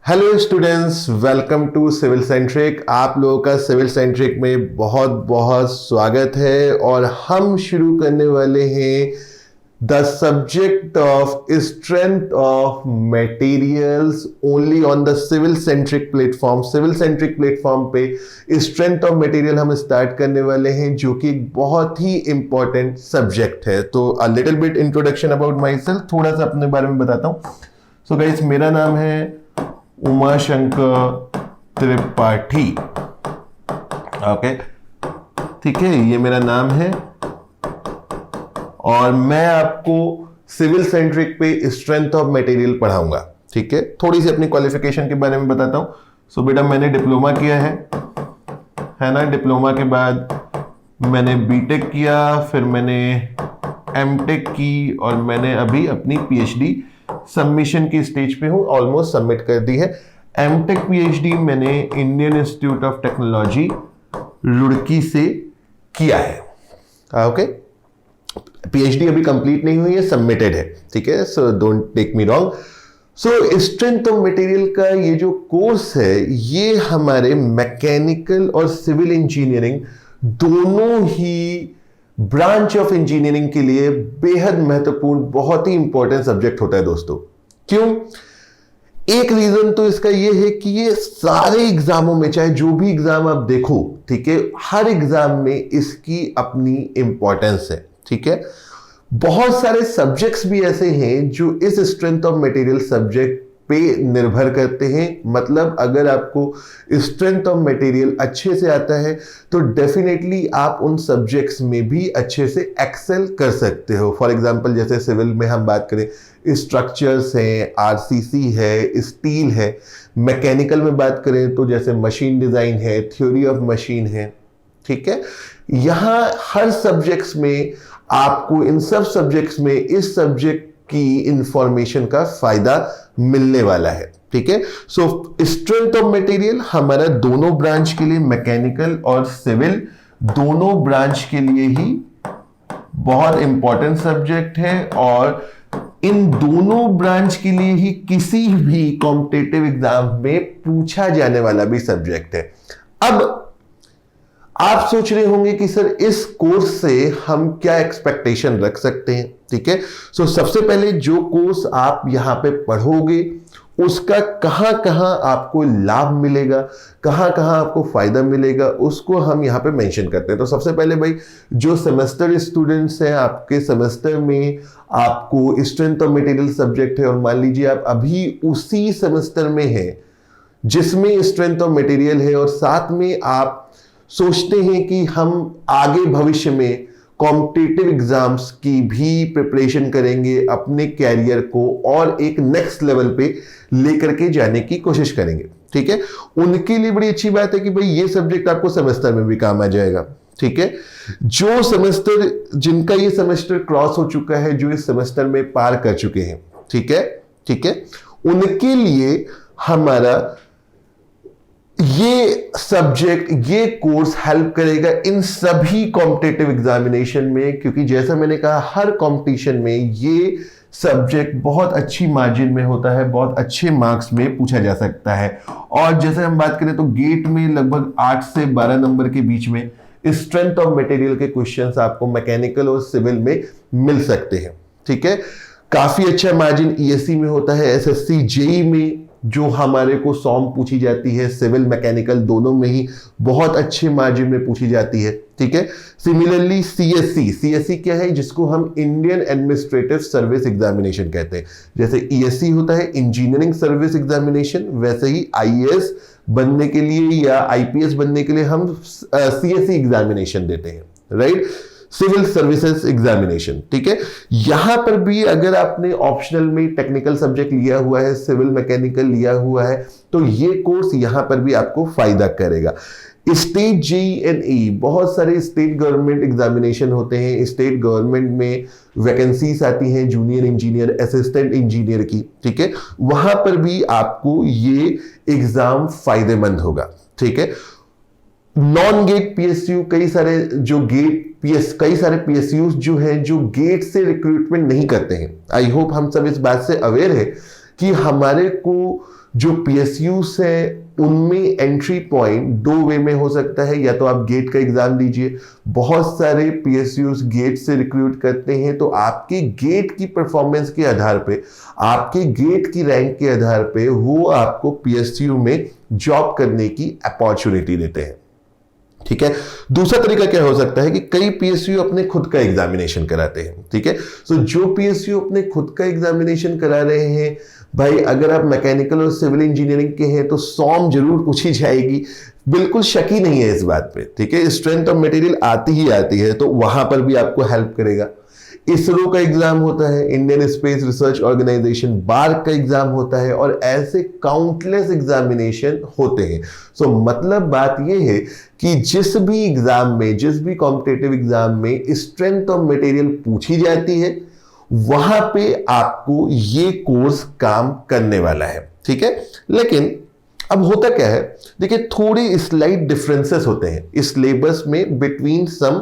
Hello students, welcome to Civil Centric. आप लोगों का सिविल सेंट्रिक में बहुत बहुत स्वागत है और हम शुरू करने वाले हैं the subject of strength of materials only on the Civil Centric platform. Civil Centric platform पे स्ट्रेंथ ऑफ मटेरियल हम स्टार्ट करने वाले हैं, जो कि एक बहुत ही इंपॉर्टेंट सब्जेक्ट है। तो a little bit introduction about my self, थोड़ा सा अपने बारे में बताता हूँ। सो गाइस, मेरा नाम है उमाशंकर त्रिपाठी। ओके, ठीक है, ये मेरा नाम है और मैं आपको सिविल सेंट्रिक पे स्ट्रेंथ ऑफ मटेरियल पढ़ाऊंगा। ठीक है, थोड़ी सी अपनी क्वालिफिकेशन के बारे में बताता हूं। सो बेटा, मैंने डिप्लोमा किया है ना। डिप्लोमा के बाद मैंने बीटेक किया, फिर मैंने एमटेक की और मैंने अभी अपनी पीएचडी सबमिशन की स्टेज पे हूं, ऑलमोस्ट सबमिट कर दी है। एमटेक पीएचडी मैंने Indian institute of technology Roorkee से किया है। ओके, पीएचडी अभी कंप्लीट नहीं हुई है, सबमिटेड है। ठीक है, so don't take me wrong. So strength of material का ये जो कोर्स है, ये हमारे मैकेनिकल और सिविल इंजीनियरिंग दोनों ही ब्रांच ऑफ इंजीनियरिंग के लिए बेहद महत्वपूर्ण, बहुत ही इंपॉर्टेंट सब्जेक्ट होता है दोस्तों। क्यों? एक रीजन तो इसका ये है कि ये सारे एग्जामों में, चाहे जो भी एग्जाम आप देखो, ठीक है, हर एग्जाम में इसकी अपनी इंपॉर्टेंस है। ठीक है, बहुत सारे सब्जेक्ट्स भी ऐसे हैं जो इस स्ट्रेंथ ऑफ मटेरियल सब्जेक्ट पे निर्भर करते हैं। मतलब अगर आपको स्ट्रेंथ ऑफ मटेरियल अच्छे से आता है तो डेफिनेटली आप उन सब्जेक्ट्स में भी अच्छे से एक्सेल कर सकते हो। फॉर एग्जांपल, जैसे सिविल में हम बात करें, स्ट्रक्चर्स हैं, आरसीसी है, स्टील है। मैकेनिकल में बात करें तो जैसे मशीन डिजाइन है, थ्योरी ऑफ मशीन है। ठीक है, यहां हर सब्जेक्ट्स में आपको, इन सब सब्जेक्ट्स में इस सब्जेक्ट की इंफॉर्मेशन का फायदा मिलने वाला है। ठीक है, सो स्ट्रेंथ ऑफ मटेरियल हमारा दोनों ब्रांच के लिए, मैकेनिकल और सिविल दोनों ब्रांच के लिए ही बहुत इंपॉर्टेंट सब्जेक्ट है और इन दोनों ब्रांच के लिए ही किसी भी कॉम्पिटिटिव एग्जाम में पूछा जाने वाला भी सब्जेक्ट है। अब आप सोच रहे होंगे कि सर, इस कोर्स से हम क्या एक्सपेक्टेशन रख सकते हैं। ठीक है, सो सबसे पहले जो कोर्स आप यहां पे पढ़ोगे उसका कहां कहां आपको लाभ मिलेगा, कहां कहां आपको फायदा मिलेगा, उसको हम यहां पे मेंशन करते हैं। तो सबसे पहले भाई, जो सेमेस्टर स्टूडेंट्स हैं, आपके सेमेस्टर में आपको स्ट्रेंथ ऑफ मटेरियल सब्जेक्ट है और मान लीजिए आप अभी उसी सेमेस्टर में हैं जिसमें स्ट्रेंथ ऑफ मटेरियल है और साथ में आप सोचते हैं कि हम आगे भविष्य में कॉम्पिटिटिव एग्जाम्स की भी प्रिपरेशन करेंगे, अपने कैरियर को और एक नेक्स्ट लेवल पे लेकर के जाने की कोशिश करेंगे। ठीक है, उनके लिए बड़ी अच्छी बात है कि भाई ये सब्जेक्ट आपको सेमेस्टर में भी काम आ जाएगा। ठीक है, जो सेमेस्टर, जिनका ये सेमेस्टर क्रॉस हो चुका है, जो इस सेमेस्टर में पार कर चुके हैं, ठीक है, ठीक है, उनके लिए हमारा ये सब्जेक्ट, ये कोर्स हेल्प करेगा इन सभी कॉम्पिटिटिव एग्जामिनेशन में। क्योंकि जैसा मैंने कहा, हर कंपटीशन में ये सब्जेक्ट बहुत अच्छी मार्जिन में होता है, बहुत अच्छे मार्क्स में पूछा जा सकता है। और जैसे हम बात करें तो गेट में लगभग 8 से 12 नंबर के बीच में स्ट्रेंथ ऑफ मटेरियल के क्वेश्चंस आपको मैकेनिकल और सिविल में मिल सकते हैं। ठीक है, काफी अच्छा मार्जिन ईएससी में होता है। एसएससी जेई में जो हमारे को सॉम पूछी जाती है, सिविल मैकेनिकल दोनों में ही बहुत अच्छे मार्जिन में पूछी जाती है। ठीक है, सिमिलरली सीएससी क्या है, जिसको हम इंडियन एडमिनिस्ट्रेटिव सर्विस एग्जामिनेशन कहते हैं। जैसे ईएससी होता है इंजीनियरिंग सर्विस एग्जामिनेशन, वैसे ही आईएएस बनने के लिए या आईपीएस बनने के लिए हम सीएससी एग्जामिनेशन देते हैं, राइट, सिविल सर्विसेज एग्जामिनेशन। ठीक है, यहां पर भी अगर आपने ऑप्शनल में टेक्निकल सब्जेक्ट लिया हुआ है, सिविल मैकेनिकल लिया हुआ है, तो ये कोर्स यहां पर भी आपको फायदा करेगा। स्टेट जेईई, बहुत सारे स्टेट गवर्नमेंट एग्जामिनेशन होते हैं। स्टेट गवर्नमेंट में वैकेंसीज आती हैं जूनियर इंजीनियर, असिस्टेंट इंजीनियर की। ठीक है, वहां पर भी आपको ये एग्जाम फायदेमंद होगा। ठीक है, नॉन गेट पीएसयू, कई सारे पीएसयू जो हैं जो गेट से रिक्रूटमेंट नहीं करते हैं। आई होप हम सब इस बात से अवेयर है कि हमारे को जो पीएसयूज है उनमें एंट्री पॉइंट दो वे में हो सकता है, या तो आप गेट का एग्जाम दीजिए, बहुत सारे पीएसयूज गेट से रिक्रूट करते हैं, तो आपके गेट की परफॉर्मेंस के आधार पे, आपके गेट की रैंक के आधार पे वो आपको पीएसयू में जॉब करने की अपॉर्चुनिटी देते हैं। ठीक है, दूसरा तरीका क्या हो सकता है कि कई पीएसयू अपने खुद का एग्जामिनेशन कराते हैं। ठीक है, तो जो पीएसयू अपने खुद का एग्जामिनेशन करा रहे हैं, भाई अगर आप मैकेनिकल और सिविल इंजीनियरिंग के हैं तो सॉम जरूर पूछी जाएगी, बिल्कुल शक ही नहीं है इस बात पे। ठीक है, स्ट्रेंथ ऑफ मटेरियल आती ही आती है, तो वहां पर भी आपको हेल्प करेगा। इसरो का एग्जाम होता है, इंडियन स्पेस रिसर्च ऑर्गेनाइजेशन बार का एग्जाम होता है, और ऐसे काउंटलेस एग्जामिनेशन होते हैं। सो मतलब बात यह है कि जिस भी एग्जाम में, जिस भी कॉम्पिटिटिव एग्जाम में स्ट्रेंथ ऑफ मटेरियल पूछी जाती है, वहां पे आपको ये कोर्स काम करने वाला है। ठीक है, लेकिन अब होता क्या है, देखिए थोड़ी स्लाइट डिफरेंसेस होते हैं इस सिलेबस में बिटवीन सम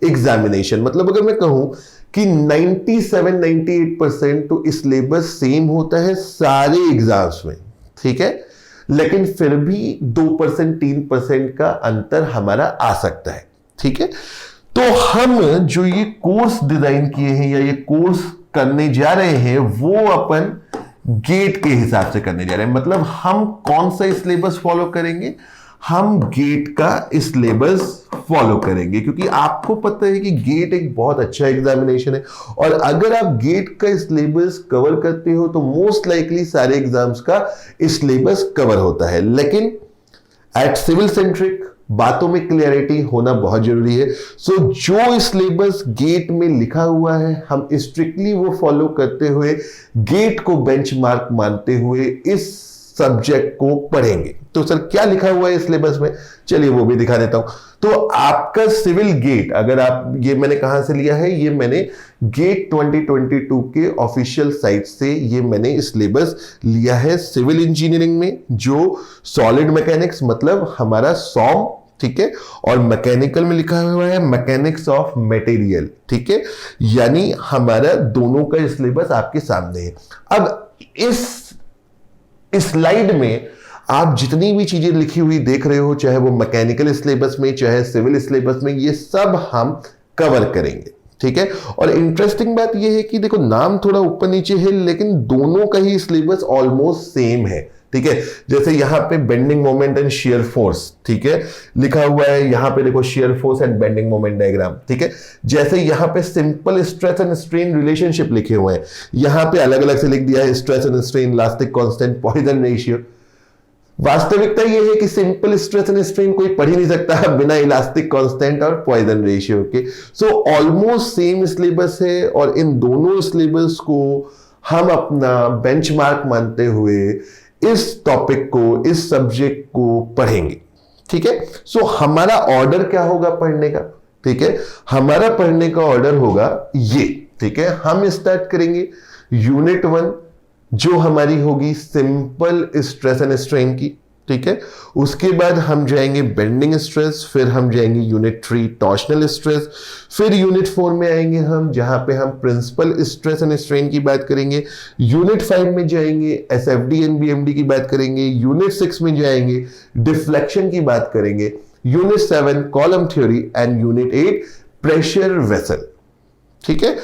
एग्जामिनेशन। मतलब अगर मैं कहूं कि 97-98% तो सिलेबस सेम होता है सारे एग्जाम्स में। ठीक है, लेकिन फिर भी 2% 3% का अंतर हमारा आ सकता है। ठीक है, तो हम जो ये कोर्स डिजाइन किए हैं या ये कोर्स करने जा रहे हैं वो अपन गेट के हिसाब से करने जा रहे हैं। मतलब हम कौन सा सिलेबस फॉलो करेंगे, हम गेट का सिलेबस फॉलो करेंगे, क्योंकि आपको पता है कि गेट एक बहुत अच्छा एग्जामिनेशन है, और अगर आप गेट का सिलेबस कवर करते हो तो मोस्ट लाइकली सारे एग्जाम्स का सिलेबस कवर होता है। लेकिन एट सिविल सेंट्रिक बातों में क्लियरिटी होना बहुत जरूरी है। सो जो सिलेबस गेट में लिखा हुआ है हम स्ट्रिक्टली वो फॉलो करते हुए, गेट को बेंचमार्क मानते हुए इस सब्जेक्ट को पढ़ेंगे। तो सर क्या लिखा हुआ है सिलेबस में, चलिए वो भी दिखा देता हूं। तो आपका सिविल गेट, अगर आप, ये मैंने कहां से लिया है, ये मैंने गेट 2022 के ऑफिशियल साइट से ये मैंने सिलेबस लिया है सिविल इंजीनियरिंग में, जो सॉलिड मैकेनिक्स मतलब हमारा सॉम, ठीक है, और मैकेनिकल में लिखा हुआ है मैकेनिक्स ऑफ मटेरियल। ठीक है, यानी हमारा दोनों का सिलेबस आपके सामने है। अब इस स्लाइड में आप जितनी भी चीजें लिखी हुई देख रहे हो, चाहे वो मैकेनिकल सिलेबस में, चाहे सिविल सिलेबस में, ये सब हम कवर करेंगे। ठीक है, और इंटरेस्टिंग बात यह है कि देखो नाम थोड़ा ऊपर नीचे है, लेकिन दोनों का ही सिलेबस ऑलमोस्ट सेम है। ठीक है, जैसे यहां पे bending moment and shear force, ठीक है, लिखा हुआ है, यहां पे देखो shear force and bending moment diagram. ठीक है, जैसे यहां पे simple stress and strain relationship लिखे हुए हैं, यहां पे अलग अलग से लिख दिया है stress and strain, elastic constant, Poisson ratio. वास्तविकता यह है कि सिंपल स्ट्रेस एंड स्ट्रेन कोई पढ़ ही नहीं सकता बिना इलास्टिक कांस्टेंट और पॉइसन रेशियो के। सो ऑलमोस्ट सेम सिलेबस है, और इन दोनों सिलेबस को हम अपना बेंचमार्क मानते हुए इस टॉपिक को, इस सब्जेक्ट को पढ़ेंगे। ठीक है, सो हमारा ऑर्डर क्या होगा पढ़ने का, ठीक है, हमारा पढ़ने का ऑर्डर होगा ये। ठीक है, हम स्टार्ट करेंगे यूनिट 1 जो हमारी होगी सिंपल स्ट्रेस एंड स्ट्रेन की। ठीक है, उसके बाद हम जाएंगे बेंडिंग स्ट्रेस, फिर हम जाएंगे यूनिट 3 टॉर्शनल स्ट्रेस, फिर यूनिट 4 में आएंगे हम जहां पे हम प्रिंसिपल स्ट्रेस एंड स्ट्रेन की बात करेंगे, यूनिट 5 में जाएंगे एसएफडी एंड बीएमडी की बात करेंगे, यूनिट 6 में जाएंगे डिफ्लेक्शन की बात करेंगे, unit 7 column theory and unit 8 pressure vessel. ठीक है,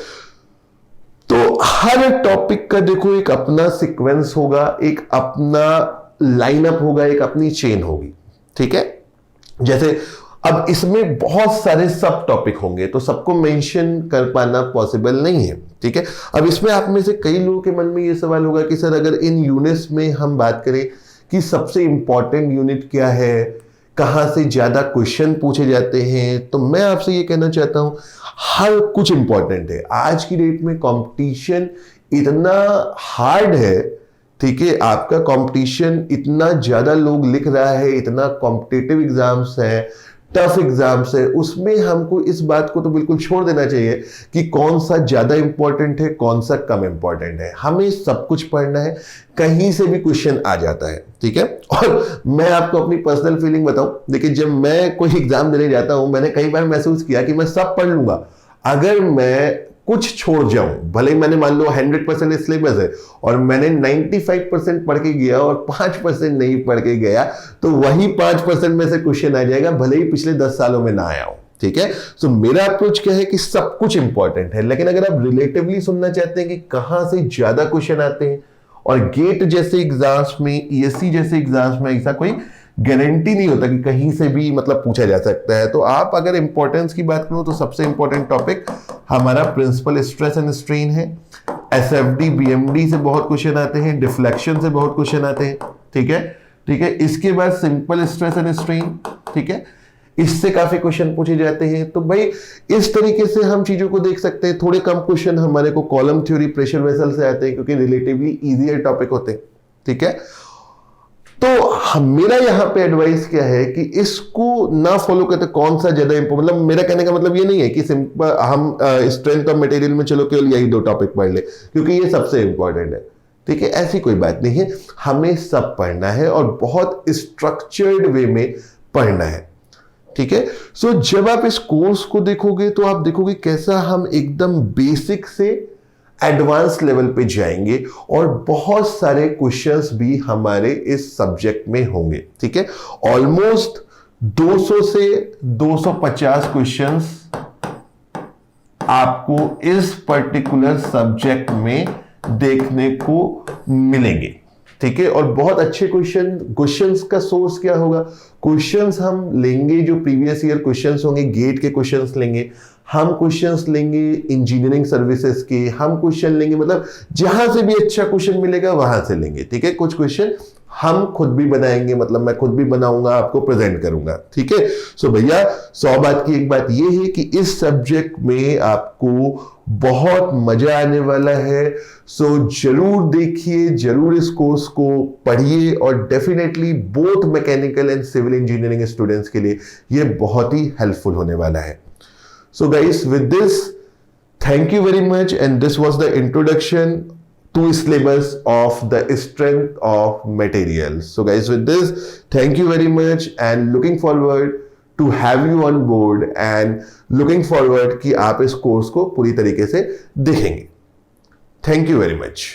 तो हर टॉपिक का देखो एक अपना सीक्वेंस होगा, एक अपना लाइनअप होगा, एक अपनी चेन होगी। ठीक है, जैसे अब इसमें बहुत सारे सब टॉपिक होंगे तो सबको मेंशन कर पाना पॉसिबल नहीं है। ठीक है, अब इसमें आप में से कई लोगों के मन में ये सवाल होगा कि सर अगर इन यूनिट्स में हम बात करें कि सबसे इंपॉर्टेंट यूनिट क्या है, कहां से ज्यादा क्वेश्चन पूछे जाते हैं, तो मैं आपसे ये कहना चाहता हूं हर कुछ इंपॉर्टेंट है। आज की डेट में कंपटीशन इतना हार्ड है, ठीक है, आपका कंपटीशन इतना ज्यादा लोग लिख रहा है, इतना कॉम्पिटिटिव एग्जाम्स है, टफ एग्जाम्स है, उसमें हमको इस बात को तो बिल्कुल छोड़ देना चाहिए कि कौन सा ज्यादा इंपॉर्टेंट है, कौन सा कम इंपॉर्टेंट है। हमें सब कुछ पढ़ना है, कहीं से भी क्वेश्चन आ जाता है। ठीक है, और मैं आपको अपनी पर्सनल फीलिंग बताऊं, देखिए जब मैं कोई एग्जाम देने जाता हूं, मैंने कई बार महसूस किया कि मैं सब पढ़ लूंगा, अगर मैं कुछ छोड़ जाऊं, भले ही मैंने मान लो 100% सिलेबस है और मैंने 95% पढ़ के गया और 5% नहीं पढ़ के गया, तो वही 5% में से क्वेश्चन आ जाएगा, भले ही पिछले 10 सालों में ना आया हो। ठीक है, सो मेरा अप्रोच क्या है कि सब कुछ इंपॉर्टेंट है, लेकिन अगर आप रिलेटिवली सुनना चाहते हैं कि कहां से ज्यादा क्वेश्चन आते हैं, और गेट जैसे एग्जाम्स में, ईएससी जैसे एग्जाम्स में ऐसा कोई गारंटी नहीं होता कि कहीं से भी मतलब पूछा जा सकता है, तो आप अगर इंपॉर्टेंस की बात करो तो सबसे इंपॉर्टेंट टॉपिक हमारा प्रिंसिपल स्ट्रेस एंड स्ट्रेन है। एसएफडी बीएमडी से बहुत क्वेश्चन आते हैं, डिफ्लेक्शन से बहुत क्वेश्चन आते हैं। ठीक है, ठीक है, इसके बाद सिंपल स्ट्रेस एंड स्ट्रेन, ठीक है, इससे काफी क्वेश्चन पूछे जाते हैं। तो भाई इस तरीके से हम चीजों को देख सकते हैं। थोड़े कम क्वेश्चन हमारे को कॉलम थ्योरी, प्रेशर वेसल से आते हैं क्योंकि रिलेटिवली इजियर टॉपिक होते हैं। ठीक है, तो मेरा यहां पे एडवाइस क्या है कि इसको ना फॉलो करते कौन सा ज्यादा मतलब मेरा कहने का मतलब ये नहीं है कि सिंपल हम स्ट्रेंथ ऑफ मटेरियल में चलो केवल यही 2 टॉपिक पढ़ ले क्योंकि ये सबसे इंपॉर्टेंट है। ठीक है, ऐसी कोई बात नहीं है, हमें सब पढ़ना है और बहुत स्ट्रक्चर्ड वे में पढ़ना है। ठीक है, सो जब आप इस कोर्स को देखोगे तो आप देखोगे कैसा हम एकदम बेसिक से एडवांस लेवल पे जाएंगे और बहुत सारे क्वेश्चंस भी हमारे इस सब्जेक्ट में होंगे। ठीक है, ऑलमोस्ट 200 से 250 क्वेश्चंस आपको इस पर्टिकुलर सब्जेक्ट में देखने को मिलेंगे। ठीक है, और बहुत अच्छे क्वेश्चंस का सोर्स क्या होगा, क्वेश्चंस हम लेंगे जो प्रीवियस ईयर क्वेश्चंस होंगे, गेट के क्वेश्चंस लेंगे, हम क्वेश्चंस लेंगे इंजीनियरिंग सर्विसेज के, हम क्वेश्चन लेंगे, मतलब जहां से भी अच्छा क्वेश्चन मिलेगा वहां से लेंगे। ठीक है, कुछ क्वेश्चन हम खुद भी बनाएंगे, मतलब मैं खुद भी बनाऊंगा, आपको प्रेजेंट करूंगा। ठीक है, सो भैया 100 बात की एक बात यह है कि इस सब्जेक्ट में आपको बहुत मजा आने वाला है। सो जरूर देखिए, जरूर इस कोर्स को पढ़िए और definitely both mechanical and civil engineering students के लिए ये बहुत ही हेल्पफुल होने वाला है। So guys, with this, thank you very much, and this was the introduction to syllabus of the strength of materials. So guys, with this, thank you very much and looking forward to have you on board and looking forward कि आप इस course को पूरी तरीके से देखेंगे। Thank you very much.